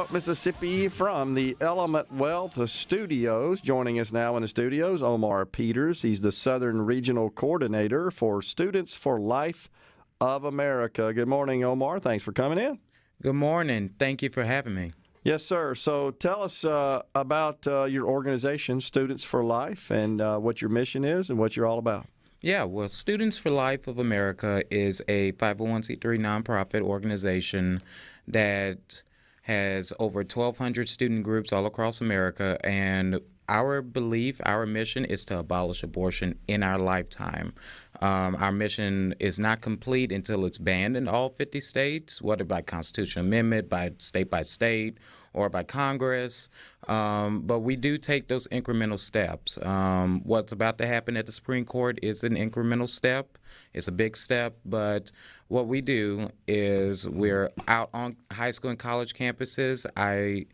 Mississippi from the Element Wealth Studios. Joining us now in the studios, Omarr Peters. He's the Southern Regional Coordinator for Students for Life of America. Good morning, Omarr. Thanks for coming in. Good morning. Thank you for having me. Yes, sir. So tell us about your organization, Students for Life, and what your mission is and what you're all about. Yeah, well, Students for Life of America is a 501c3 nonprofit organization that has over 1,200 student groups all across America, and our belief, our mission is to abolish abortion in our lifetime. Our mission is not complete until it's banned in all 50 states, whether by constitutional amendment, by state, or by Congress. But we do take those incremental steps. What's about to happen at the Supreme Court is an incremental step. It's a big step, but what we do is we're out on high school and college campuses. I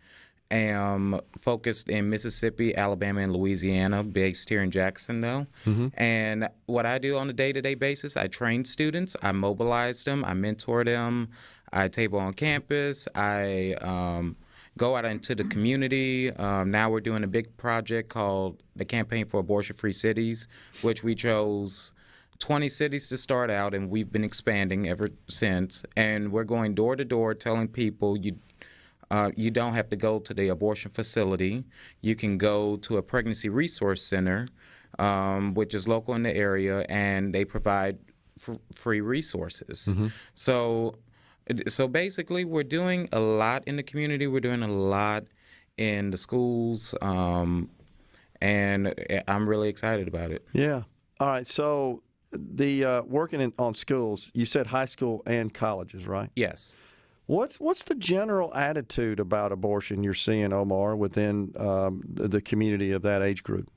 am focused in Mississippi, Alabama, and Louisiana, based here in Jacksonville. And what I do on a day-to-day basis, I train students, I mobilize them, I mentor them, I table on campus, I go out into the community. Now we're doing a big project called the Campaign for Abortion-Free Cities, which we chose 20 cities to start out, and we've been expanding ever since. And we're going door to door telling people you don't have to go to the abortion facility. You can go to a pregnancy resource center, which is local in the area, and they provide free resources. So basically, we're doing a lot in the community. We're doing a lot in the schools, and I'm really excited about it. Yeah. All right. So the working on schools, you said high school and colleges, right? Yes. What's the general attitude about abortion you're seeing, Omarr, within the community of that age group?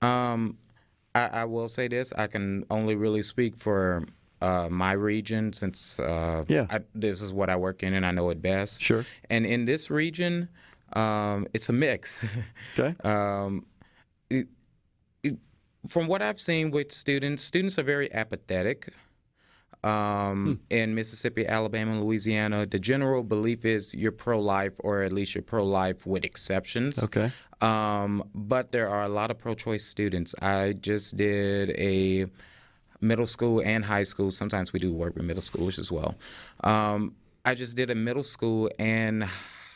I will say this. I can only really speak for my region since this is what I work in and I know it best. Sure. And in this region, it's a mix. Okay. From what I've seen with students are very apathetic. In Mississippi, Alabama, and Louisiana, the general belief is you're pro-life, or at least you're pro-life with exceptions. Okay. But there are a lot of pro-choice students. I just did a middle school and high school. Sometimes we do work with middle schoolers as well. I just did a middle school and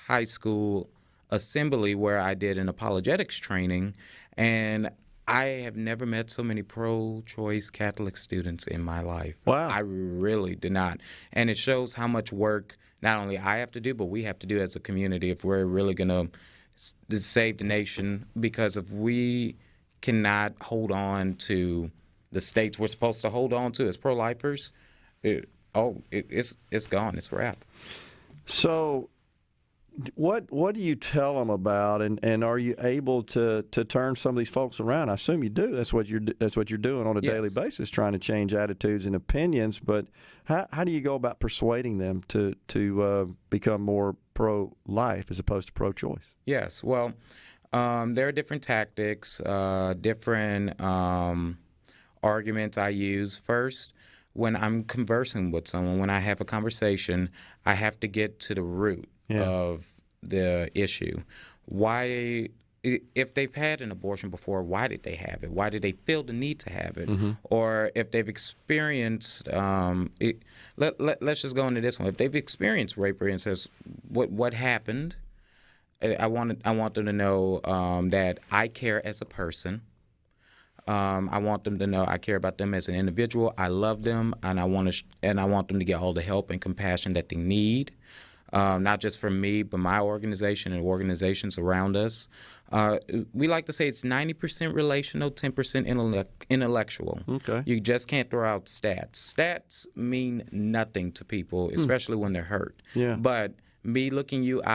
high school assembly where I did an apologetics training, and I have never met so many pro-choice Catholic students in my life. Wow. I really did not. And it shows how much work not only I have to do, but we have to do as a community if we're really going to save the nation. Because if we cannot hold on to the states we're supposed to hold on to as pro-lifers, it's gone. It's a wrap. So what do you tell them about, and are you able to turn some of these folks around? I assume you do. That's what you're doing on a daily basis, trying to change attitudes and opinions. But how do you go about persuading them to become more pro-life as opposed to pro-choice? Yes. Well, there are different tactics, different arguments I use. First, when I'm conversing with someone, when I have a conversation, I have to get to the root of the issue. Why, if they've had an abortion before, why did they have it? Why did they feel the need to have it? Or if they've experienced, let's just go into this one. If they've experienced rape or incest, what happened? I want them to know that I care as a person. I want them to know I care about them as an individual. I love them, and I want them to get all the help and compassion that they need. Not just from me, but my organization and organizations around us. We like to say it's 90% relational, 10% intellectual. Okay. You just can't throw out stats. Stats mean nothing to people, especially when they're hurt. Yeah. But me looking you in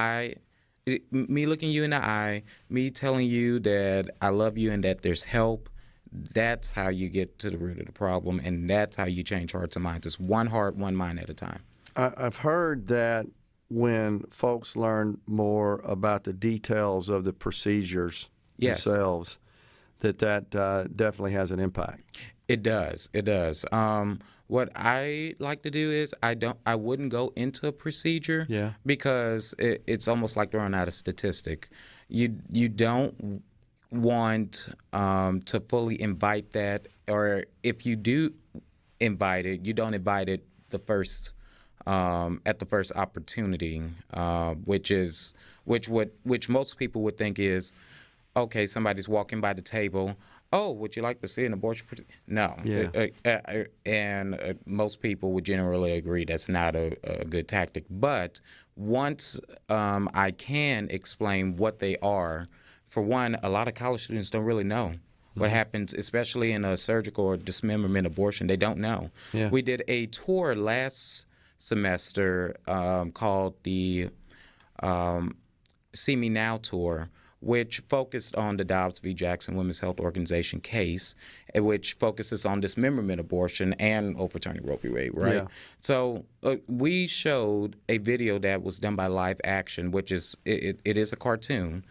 the eye, me telling you that I love you and that there's help, that's how you get to the root of the problem, and that's how you change hearts and minds. It's one heart, one mind at a time. I've heard that when folks learn more about the details of the procedures themselves, that definitely has an impact. It does. It does. What I like to do is I wouldn't go into a procedure because it's almost like throwing out a statistic. You don't want to fully invite that, or if you do invite it, you don't invite it the first at the first opportunity, which most people would think is, okay, somebody's walking by the table. Oh, would you like to see an abortion? No. And most people would generally agree that's not a good tactic. But once I can explain what they are, for one, a lot of college students don't really know what happens, especially in a surgical or dismemberment abortion. They don't know. Yeah. We did a tour last semester called the See Me Now tour, which focused on the Dobbs v. Jackson Women's Health Organization case, which focuses on dismemberment abortion and overturning Roe v. Wade, right? Yeah. So we showed a video that was done by Live Action, which is it is a cartoon,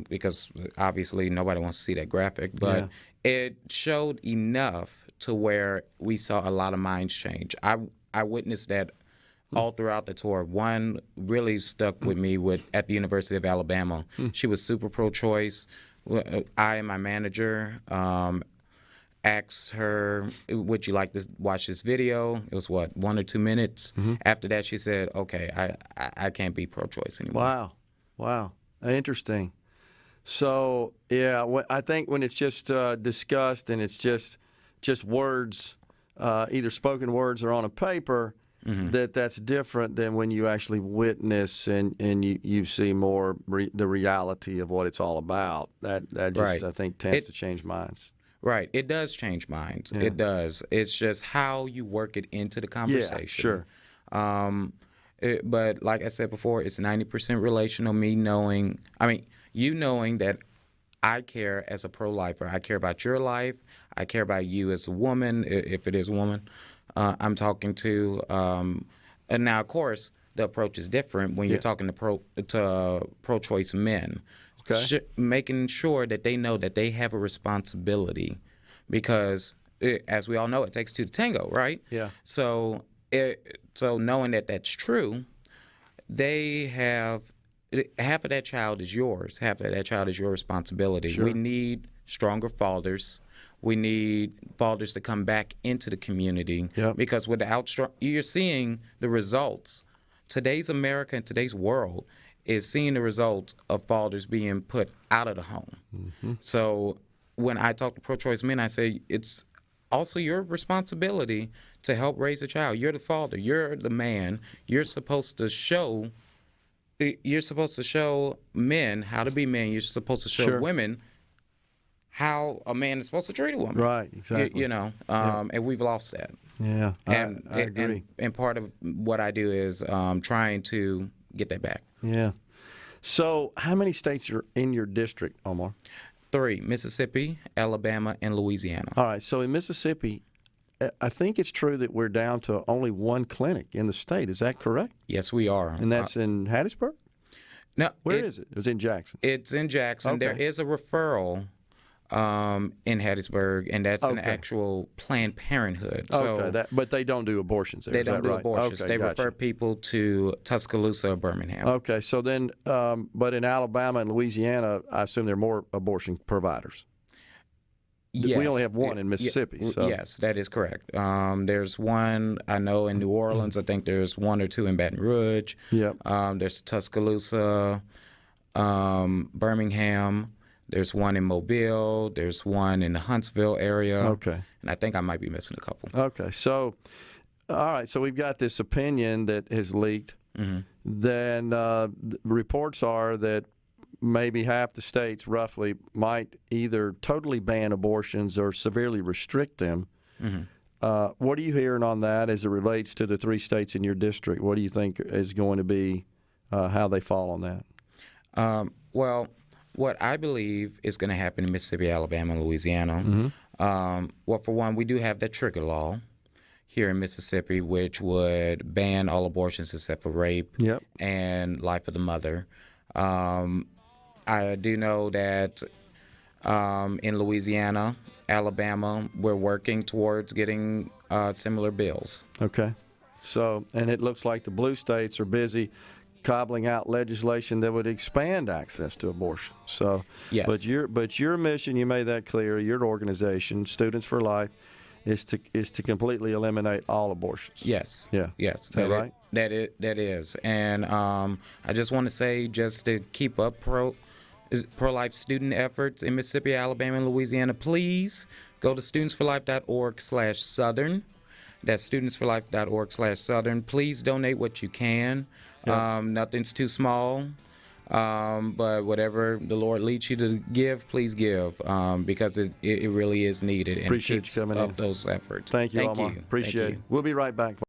because obviously nobody wants to see that graphic, but it showed enough to where we saw a lot of minds change. I witnessed that all throughout the tour. One really stuck with me at the University of Alabama. She was super pro-choice. I and my manager asked her, would you like to watch this video? It was, 1 or 2 minutes? After that, she said, okay, I can't be pro-choice anymore. Wow. Interesting. So, I think when it's just discussed and it's just words, either spoken words or on a paper, that's different than when you actually witness and you see more the reality of what it's all about. That just, I think, tends to change minds. Right. It does change minds. Yeah. It does. It's just how you work it into the conversation. Yeah, sure. But like I said before, it's 90% relational, you knowing that I care as a pro-lifer. I care about your life. I care about you as a woman, if it is a woman I'm talking to. And now, of course, the approach is different when you're talking to pro-choice men. Okay. Making sure that they know that they have a responsibility because, as we all know, it takes two to tango, right? Yeah. So knowing that that's true, they have half of that child is yours. Half of that child is your responsibility. Sure. We need stronger fathers. We need fathers to come back into the community because without you're seeing the results. Today's America and today's world is seeing the results of fathers being put out of the home. Mm-hmm. So when I talk to pro-choice men, I say it's also your responsibility to help raise a child. You're the father. You're the man. You're supposed to show men how to be men. You're supposed to show women how a man is supposed to treat a woman. Right, exactly. And we've lost that. Yeah, I agree. And part of what I do is trying to get that back. Yeah. So how many states are in your district, Omarr? 3, Mississippi, Alabama, and Louisiana. All right. So in Mississippi, I think it's true that we're down to only one clinic in the state. Is that correct? Yes, we are. And that's in Hattiesburg? No. Where is it? It was in Jackson. It's in Jackson. Okay. There is a referral in Hattiesburg, and that's an actual Planned Parenthood. So, but they don't do abortions there. They don't do right? abortions. Okay, they refer people to Tuscaloosa or Birmingham. Okay, so then, but in Alabama and Louisiana, I assume there are more abortion providers. Yes. We only have one in Mississippi. So. Yes, that is correct. There's one, I know, in New Orleans. I think there's 1 or 2 in Baton Rouge. Yep. There's Tuscaloosa, Birmingham. There's one in Mobile. There's one in the Huntsville area. Okay. And I think I might be missing a couple. Okay. So, all right. So we've got this opinion that has leaked. Mm-hmm. Then the reports are that maybe half the states, roughly, might either totally ban abortions or severely restrict them. Mm-hmm. What are you hearing on that as it relates to the 3 states in your district? What do you think is going to be how they fall on that? Well, what I believe is going to happen in Mississippi, Alabama, and Louisiana, well, for one, we do have that trigger law here in Mississippi, which would ban all abortions except for rape and life of the mother. I do know that in Louisiana, Alabama, we're working towards getting similar bills. Okay. So, and it looks like the blue states are busy cobbling out legislation that would expand access to abortion. So, yes. But your mission, you made that clear. Your organization, Students for Life, is to completely eliminate all abortions. Yes. Yeah. Yes. Is that right? That is. And I just want to say, just to keep up pro-life student efforts in Mississippi, Alabama, and Louisiana, please go to studentsforlife.org/Southern. That's studentsforlife.org/Southern. Please donate what you can. Yep. Nothing's too small. But whatever the Lord leads you to give, please give, because it really is needed, and Appreciate it keeps you coming up in. those efforts. Thank you, Omarr. Appreciate it. We'll be right back.